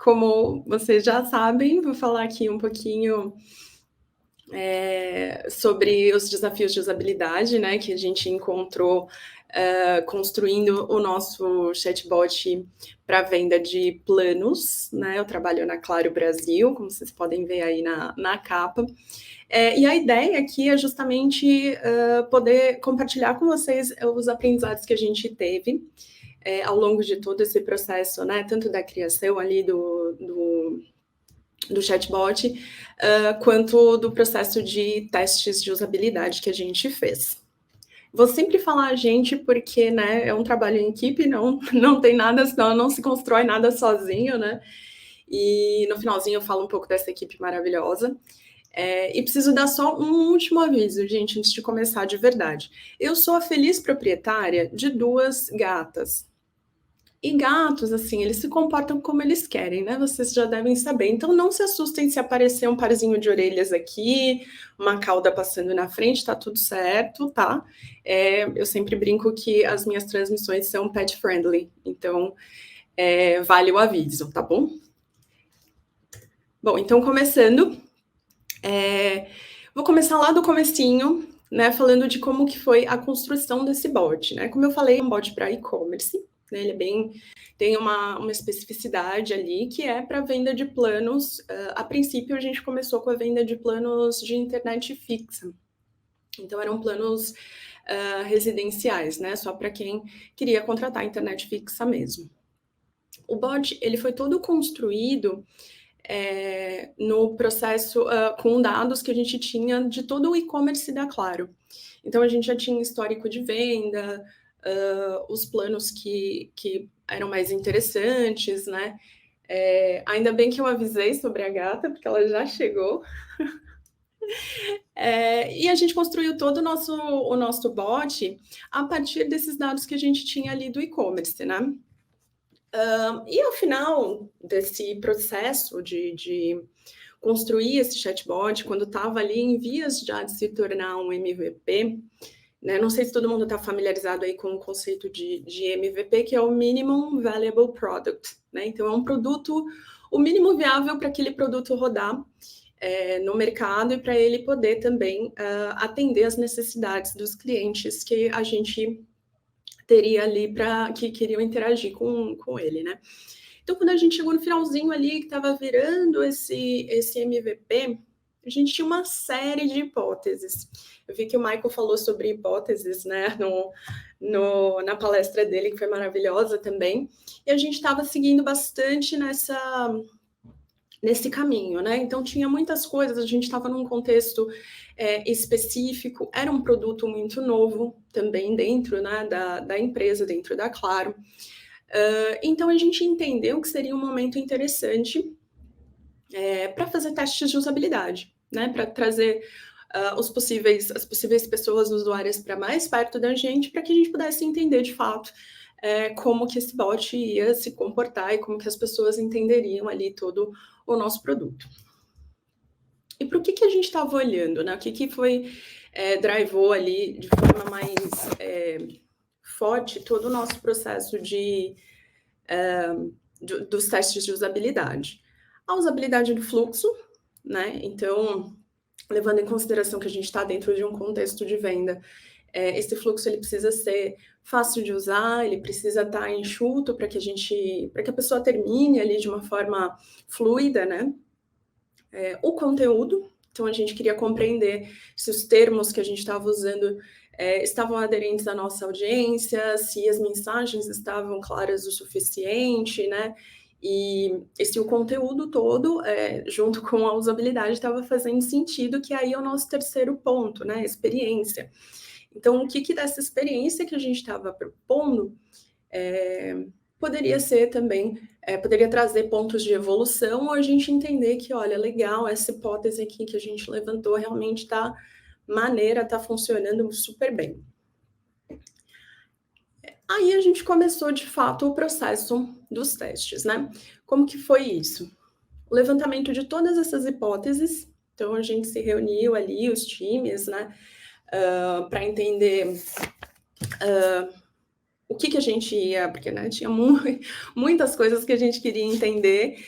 como vocês já sabem, vou falar aqui um pouquinho sobre os desafios de usabilidade, né, que a gente encontrou construindo o nosso chatbot para venda de planos, né? Eu trabalho na Claro Brasil, como vocês podem ver aí na capa. E a ideia aqui é justamente poder compartilhar com vocês os aprendizados que a gente teve ao longo de todo esse processo, né? Tanto da criação ali do chatbot, quanto do processo de testes de usabilidade que a gente fez. Vou sempre falar a gente porque, né, é um trabalho em equipe, não tem nada, senão não se constrói nada sozinho, né? E no finalzinho eu falo um pouco dessa equipe maravilhosa. E preciso dar só um último aviso, gente, antes de começar de verdade. Eu sou a feliz proprietária de 2 gatas. E gatos, assim, eles se comportam como eles querem, né? Vocês já devem saber. Então não se assustem se aparecer um parzinho de orelhas aqui, uma cauda passando na frente, tá tudo certo, tá? Eu sempre brinco que as minhas transmissões são pet friendly, então vale o aviso, tá bom? Bom, então começando, vou começar lá do comecinho, né, falando de como que foi a construção desse bot, né? Como eu falei, é um bot para e-commerce, né? Ele tem uma especificidade ali que é para venda de planos. A princípio, a gente começou com a venda de planos de internet fixa. Então, eram planos residenciais, né? Só para quem queria contratar internet fixa mesmo. O bot, ele foi todo construído no processo com dados que a gente tinha de todo o e-commerce da Claro. Então, a gente já tinha histórico de venda, os planos que eram mais interessantes, né? Ainda bem que eu avisei sobre a gata, porque ela já chegou. E a gente construiu todo o nosso bot a partir desses dados que a gente tinha ali do e-commerce, né? E ao final desse processo de construir esse chatbot, quando estava ali em vias já de se tornar um MVP, né? Não sei se todo mundo está familiarizado aí com o conceito de MVP, que é o Minimum Valuable Product, né? Então, é um produto, o mínimo viável para aquele produto rodar no mercado e para ele poder também atender as necessidades dos clientes que a gente teria ali que queriam interagir com ele, né? Então, quando a gente chegou no finalzinho ali, que estava virando esse MVP, a gente tinha uma série de hipóteses. Eu vi que o Michael falou sobre hipóteses, né, na palestra dele, que foi maravilhosa também, e a gente estava seguindo bastante nesse caminho, né? Então, tinha muitas coisas, a gente estava num contexto específico, era um produto muito novo também dentro, né, da empresa, dentro da Claro. Então, a gente entendeu que seria um momento interessante para fazer testes de usabilidade, né? Para trazer as possíveis pessoas usuárias para mais perto da gente, para que a gente pudesse entender de fato como que esse bot ia se comportar e como que as pessoas entenderiam ali todo o nosso produto. E para o que a gente estava olhando, né? O que foi drivou ali de forma mais forte todo o nosso processo dos testes de usabilidade. A usabilidade do fluxo, né? Então, levando em consideração que a gente está dentro de um contexto de venda, esse fluxo ele precisa ser fácil de usar, ele precisa estar enxuto para que a pessoa termine ali de uma forma fluida, né? O conteúdo, então a gente queria compreender se os termos que a gente estava usando estavam aderentes à nossa audiência, se as mensagens estavam claras o suficiente, né? E se o conteúdo todo, junto com a usabilidade, estava fazendo sentido, que aí é o nosso terceiro ponto, né? Experiência. Então, o que dessa experiência que a gente estava propondo poderia ser também, poderia trazer pontos de evolução, ou a gente entender que, olha, legal, essa hipótese aqui que a gente levantou realmente está maneira, está funcionando super bem. Aí a gente começou, de fato, o processo dos testes, né? Como que foi isso? O levantamento de todas essas hipóteses, então a gente se reuniu ali, os times, né, para entender o que que a gente ia, porque, né, tinha muitas coisas que a gente queria entender,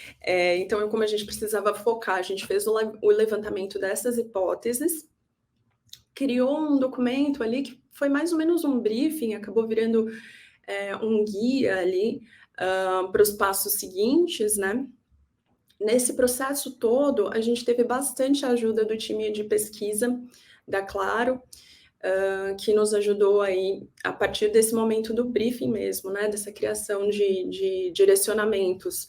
então como a gente precisava focar, a gente fez o levantamento dessas hipóteses, criou um documento ali que foi mais ou menos um briefing, acabou virando, um guia ali, para os passos seguintes, né. Nesse processo todo, a gente teve bastante ajuda do time de pesquisa da Claro, que nos ajudou aí, a partir desse momento do briefing mesmo, né, dessa criação de direcionamentos,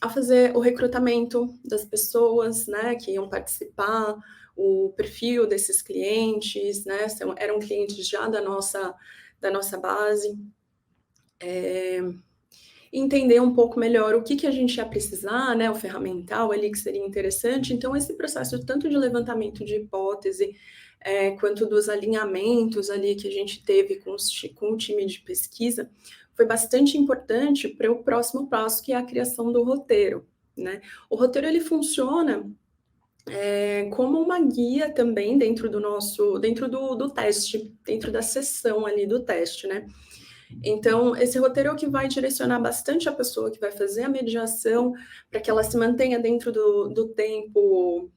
a fazer o recrutamento das pessoas, né, que iam participar, o perfil desses clientes, né, eram clientes já da nossa base. Entender um pouco melhor o que que a gente ia precisar, né, o ferramental ali que seria interessante. Então esse processo tanto de levantamento de hipótese, quanto dos alinhamentos ali que a gente teve com o time de pesquisa, foi bastante importante para o próximo passo, que é a criação do roteiro, né. O roteiro ele funciona, como uma guia também dentro do teste, dentro da sessão ali do teste, né. Então, esse roteiro é o que vai direcionar bastante a pessoa que vai fazer a mediação, para que ela se mantenha dentro do tempo,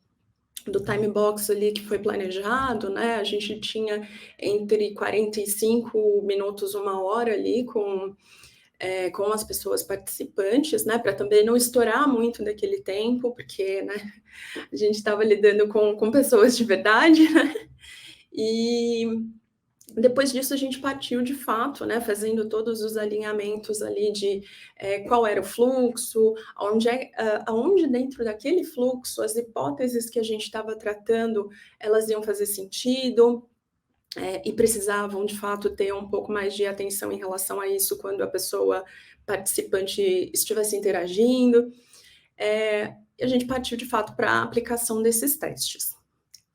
do time box ali que foi planejado, né, a gente tinha entre 45 minutos, 1 hora ali com as pessoas participantes, né, para também não estourar muito daquele tempo, porque, né, a gente estava lidando com pessoas de verdade, né, e depois disso a gente partiu de fato, né, fazendo todos os alinhamentos ali de, qual era o fluxo, aonde dentro daquele fluxo as hipóteses que a gente estava tratando, elas iam fazer sentido, e precisavam de fato ter um pouco mais de atenção em relação a isso quando a pessoa participante estivesse interagindo. E a gente partiu de fato para a aplicação desses testes.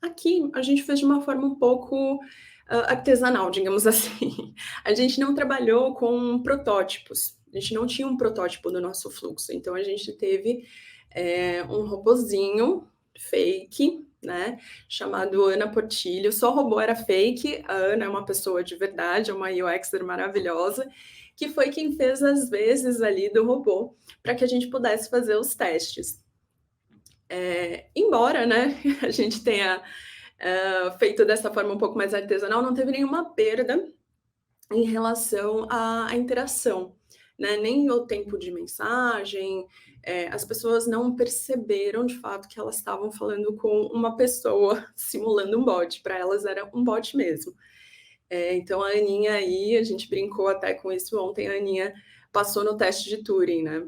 Aqui a gente fez de uma forma um pouco, artesanal, digamos assim. A gente não trabalhou com protótipos, a gente não tinha um protótipo do nosso fluxo, então a gente teve, um robozinho fake, né, chamado Ana Portillo, só o robô era fake, a Ana é uma pessoa de verdade, é uma UXer maravilhosa, que foi quem fez as vezes ali do robô, para que a gente pudesse fazer os testes. Embora, né, a gente tenha, feito dessa forma um pouco mais artesanal, não teve nenhuma perda em relação à interação, né, nem o tempo de mensagem, as pessoas não perceberam de fato que elas estavam falando com uma pessoa simulando um bot, para elas era um bot mesmo. Então a Aninha aí, a gente brincou até com isso ontem, a Aninha passou no teste de Turing, né.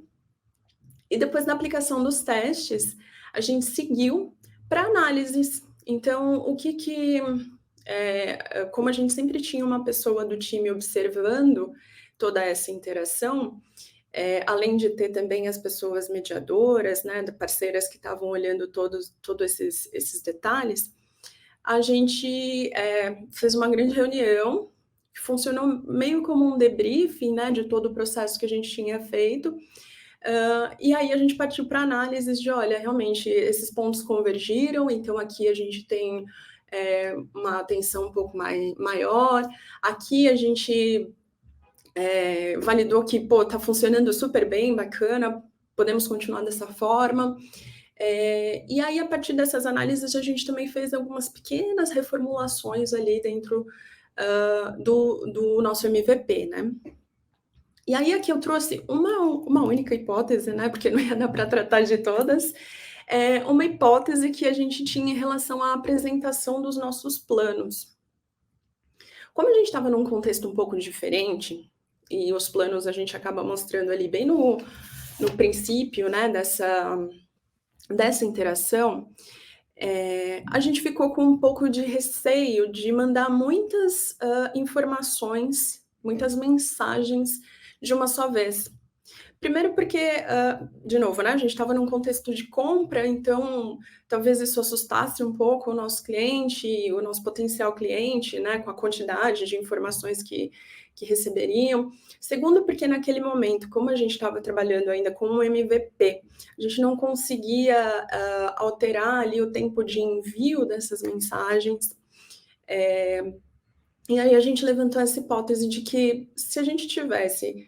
E depois da aplicação dos testes, a gente seguiu para análises. Então, como a gente sempre tinha uma pessoa do time observando toda essa interação, além de ter também as pessoas mediadoras, né, parceiras que estavam olhando todos esses detalhes, a gente fez uma grande reunião, que funcionou meio como um debriefing, né, de todo o processo que a gente tinha feito, e aí a gente partiu para análises de, olha, realmente esses pontos convergiram, então aqui a gente tem, uma atenção um pouco maior, aqui a gente, validou que, pô, tá funcionando super bem, bacana, podemos continuar dessa forma. E aí a partir dessas análises a gente também fez algumas pequenas reformulações ali dentro, do nosso MVP, né. E aí aqui eu trouxe uma única hipótese, né, porque não ia dar para tratar de todas, uma hipótese que a gente tinha em relação à apresentação dos nossos planos. Como a gente estava num contexto um pouco diferente, e os planos a gente acaba mostrando ali bem no princípio, né, dessa interação, a gente ficou com um pouco de receio de mandar muitas, informações, muitas mensagens de uma só vez. Primeiro porque, de novo, né, a gente estava num contexto de compra, então talvez isso assustasse um pouco o nosso cliente, o nosso potencial cliente, né, com a quantidade de informações que receberiam. Segundo, porque naquele momento, como a gente estava trabalhando ainda com um MVP, a gente não conseguia, alterar ali o tempo de envio dessas mensagens. E aí a gente levantou essa hipótese de que se a gente tivesse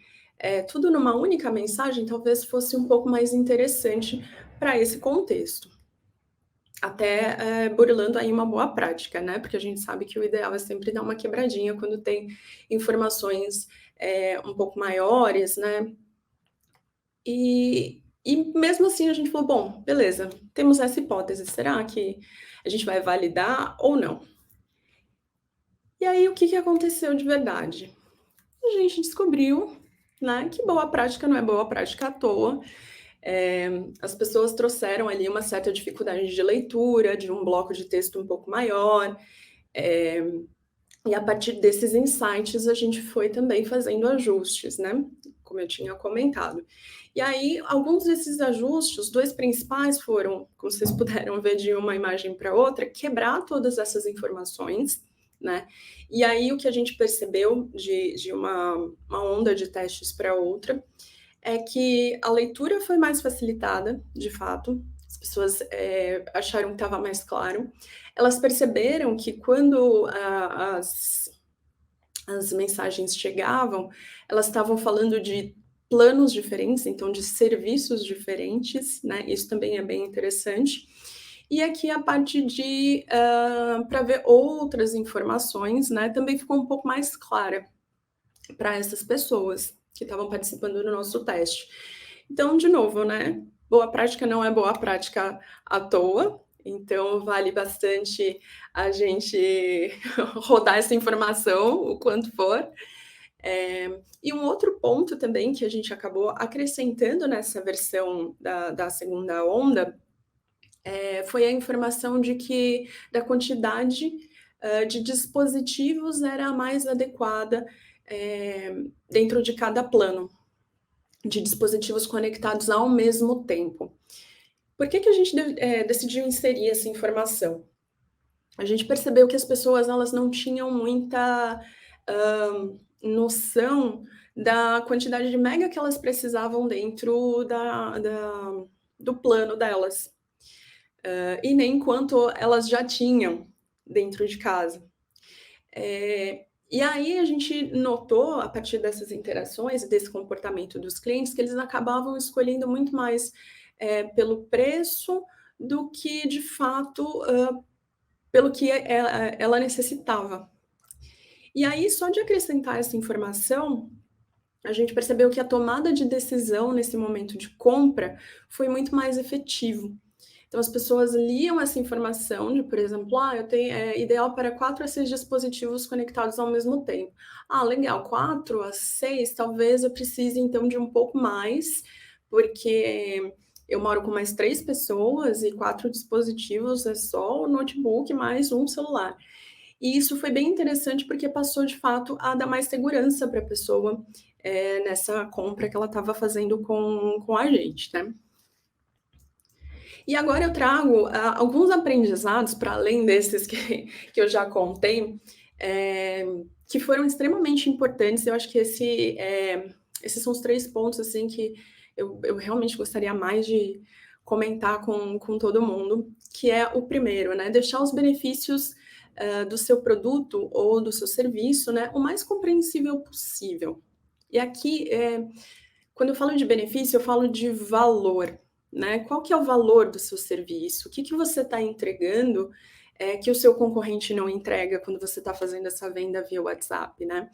tudo numa única mensagem, talvez fosse um pouco mais interessante para esse contexto. Até burlando aí uma boa prática, né? Porque a gente sabe que o ideal é sempre dar uma quebradinha quando tem informações um pouco maiores, né? E mesmo assim a gente falou, bom, beleza, temos essa hipótese, será que a gente vai validar ou não? E aí o que aconteceu de verdade? A gente descobriu, né, que boa prática não é boa prática à toa. As pessoas trouxeram ali uma certa dificuldade de leitura, de um bloco de texto um pouco maior, e a partir desses insights a gente foi também fazendo ajustes, né, como eu tinha comentado. E aí, alguns desses ajustes, os 2 principais foram, como vocês puderam ver de uma imagem para outra, quebrar todas essas informações, né. E aí o que a gente percebeu de uma onda de testes para outra, é que a leitura foi mais facilitada, de fato, as pessoas acharam que estava mais claro. Elas perceberam que quando as mensagens chegavam, elas estavam falando de planos diferentes, então de serviços diferentes, né? Isso também é bem interessante. E aqui a parte de para ver outras informações, né? Também ficou um pouco mais clara para essas pessoas que estavam participando do nosso teste. Então, de novo, né? Boa prática não é boa prática à toa, então vale bastante a gente rodar essa informação o quanto for. E um outro ponto também que a gente acabou acrescentando nessa versão da segunda onda foi a informação de que da quantidade de dispositivos era a mais adequada dentro de cada plano, de dispositivos conectados ao mesmo tempo. Por que a gente decidiu inserir essa informação? A gente percebeu que as pessoas elas não tinham muita noção da quantidade de mega que elas precisavam dentro do plano delas, e nem quanto elas já tinham dentro de casa. E aí a gente notou, a partir dessas interações e desse comportamento dos clientes, que eles acabavam escolhendo muito mais pelo preço do que, de fato, pelo que ela necessitava. E aí, só de acrescentar essa informação, a gente percebeu que a tomada de decisão nesse momento de compra foi muito mais efetivo. Então, as pessoas liam essa informação de, por exemplo, eu tenho, é ideal para 4 a 6 dispositivos conectados ao mesmo tempo. Ah, legal, 4 a 6, talvez eu precise então de um pouco mais, porque eu moro com mais 3 pessoas e 4 dispositivos é só o notebook mais um celular. E isso foi bem interessante porque passou de fato a dar mais segurança para a pessoa nessa compra que ela estava fazendo com a gente, né? E agora eu trago alguns aprendizados, para além desses que eu já contei, que foram extremamente importantes. Eu acho que esses são os 3 pontos assim, que eu realmente gostaria mais de comentar com todo mundo, que é o primeiro, né? Deixar os benefícios do seu produto ou do seu serviço, né, o mais compreensível possível. E aqui, quando eu falo de benefício, eu falo de valor, né? Qual que é o valor do seu serviço? O que você está entregando que o seu concorrente não entrega quando você está fazendo essa venda via WhatsApp, né?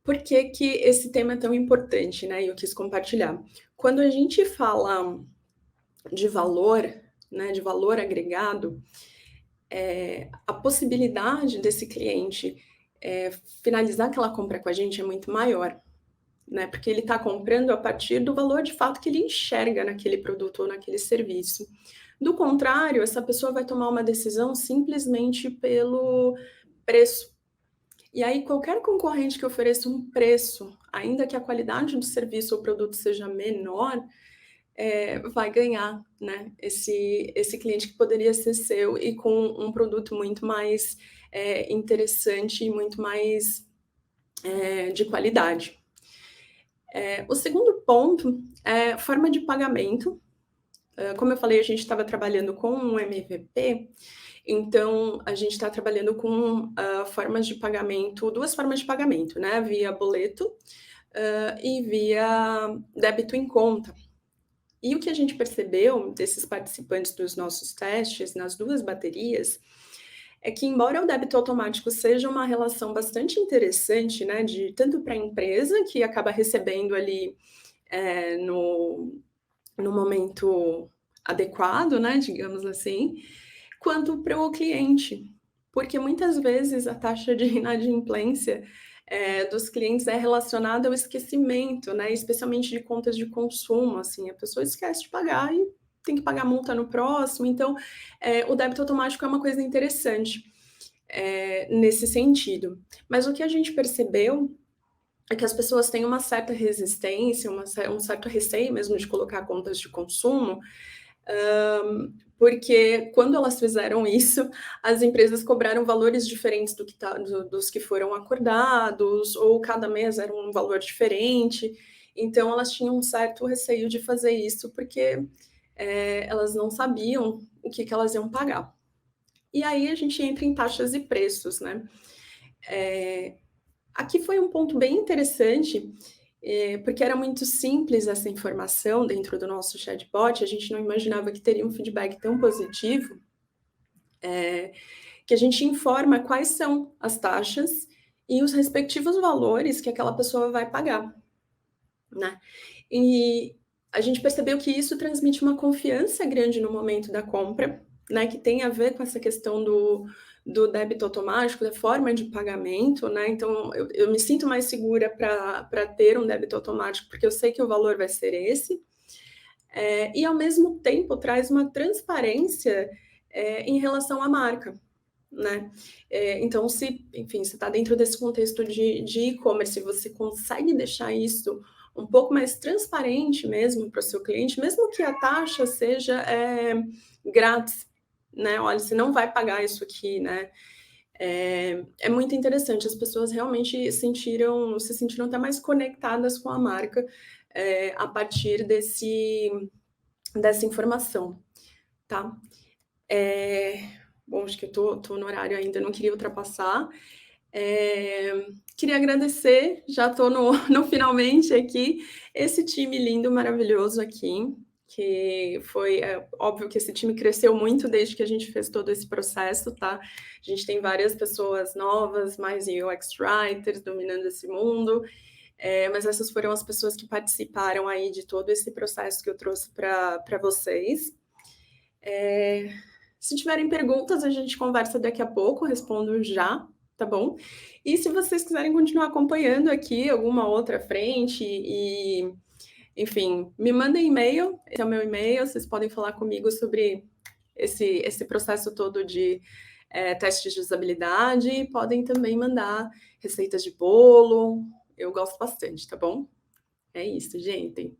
Por que esse tema é tão importante, né? E eu quis compartilhar. Quando a gente fala de valor, né, de valor agregado, a possibilidade desse cliente finalizar aquela compra com a gente é muito maior, né? Porque ele está comprando a partir do valor de fato que ele enxerga naquele produto ou naquele serviço. Do contrário, essa pessoa vai tomar uma decisão simplesmente pelo preço. E aí, qualquer concorrente que ofereça um preço, ainda que a qualidade do serviço ou produto seja menor, vai ganhar, né? Esse cliente que poderia ser seu e com um produto muito mais interessante e muito mais de qualidade. O segundo ponto é forma de pagamento, como eu falei, a gente estava trabalhando com um MVP, então a gente está trabalhando com formas de pagamento, duas formas de pagamento, né? Via boleto e via débito em conta. E o que a gente percebeu desses participantes dos nossos testes, nas duas baterias, é que embora o débito automático seja uma relação bastante interessante, né, de tanto para a empresa, que acaba recebendo ali no momento adequado, né, digamos assim, quanto para o cliente. Porque muitas vezes a taxa de inadimplência dos clientes é relacionada ao esquecimento, né, especialmente de contas de consumo, assim, a pessoa esquece de pagar e tem que pagar multa no próximo, então o débito automático é uma coisa interessante nesse sentido. Mas o que a gente percebeu é que as pessoas têm uma certa resistência, um certo receio mesmo de colocar contas de consumo, porque quando elas fizeram isso, as empresas cobraram valores diferentes dos que foram acordados, ou cada mês era um valor diferente. Então, elas tinham um certo receio de fazer isso, porque elas não sabiam o que elas iam pagar. E aí a gente entra em taxas e preços, né? Aqui foi um ponto bem interessante, porque era muito simples essa informação dentro do nosso chatbot, a gente não imaginava que teria um feedback tão positivo, que a gente informa quais são as taxas e os respectivos valores que aquela pessoa vai pagar, né? E a gente percebeu que isso transmite uma confiança grande no momento da compra, né, que tem a ver com essa questão do débito automático, da forma de pagamento, né? Então, eu me sinto mais segura para ter um débito automático, porque eu sei que o valor vai ser esse. E, ao mesmo tempo, traz uma transparência em relação à marca, né? Então, enfim, se está dentro desse contexto de e-commerce, você consegue deixar isso um pouco mais transparente mesmo para o seu cliente, mesmo que a taxa seja grátis, né? Olha, você não vai pagar isso aqui, né? É muito interessante, as pessoas realmente se sentiram até mais conectadas com a marca a partir dessa informação, tá? Bom, acho que eu tô no horário ainda, não queria ultrapassar. Queria agradecer, já estou no finalmente aqui, esse time lindo, maravilhoso aqui, que foi óbvio que esse time cresceu muito desde que a gente fez todo esse processo, tá? A gente tem várias pessoas novas, mais UX writers dominando esse mundo, mas essas foram as pessoas que participaram aí de todo esse processo que eu trouxe para vocês. Se tiverem perguntas, a gente conversa daqui a pouco, respondo já, tá bom? E se vocês quiserem continuar acompanhando aqui alguma outra frente e, enfim, me mandem e-mail, esse é o meu e-mail, vocês podem falar comigo sobre esse processo todo de testes de usabilidade, podem também mandar receitas de bolo, eu gosto bastante, tá bom? É isso, gente.